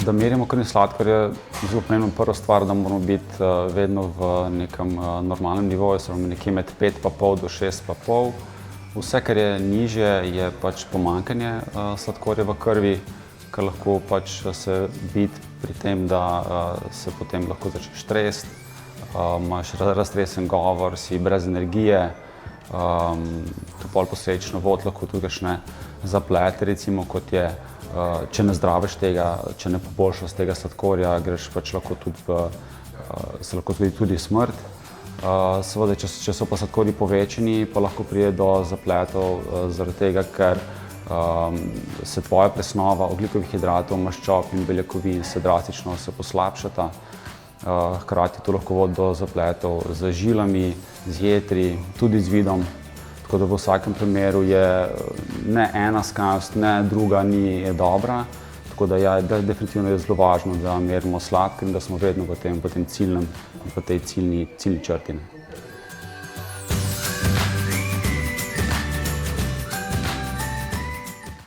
Da merimo krvni sladkor je zelo pomembno. Prva stvar, da moramo biti vedno v nekem normalnem nivoju, se pravi nekje med 5,5 do 6,5. Vse, kar je nižje, je pač pomanjkanje sladkorja v krvi, kar lahko pač se vidi pri tem, da se potem lahko začneš tresti, imaš raztresen govor, si brez energije, to pol posledično vodi lahko tudi kakšne zaplete, recimo, kot je, če ne zdraviš tega, če ne poboljšaš tega sladkorja, greš pač lahko tudi se lahko zgodi tudi smrt. Seveda, če so pa sladkorji povečani, pa lahko pride do zapletov zaradi tega, ker se tvoja presnova ogljikovih hidratov, maščob in beljakovin se drastično poslabšata. Hkrati to lahko vodi do zapletov z žilami, z jetri, tudi z vidom. Tako da v vsakem primeru je ne ena skrajnost, ne druga ni dobra. Tako da ja, definitivno je zelo važno, da merimo sladkor in da smo vedno v tem ciljnem, v tej ciljni črti.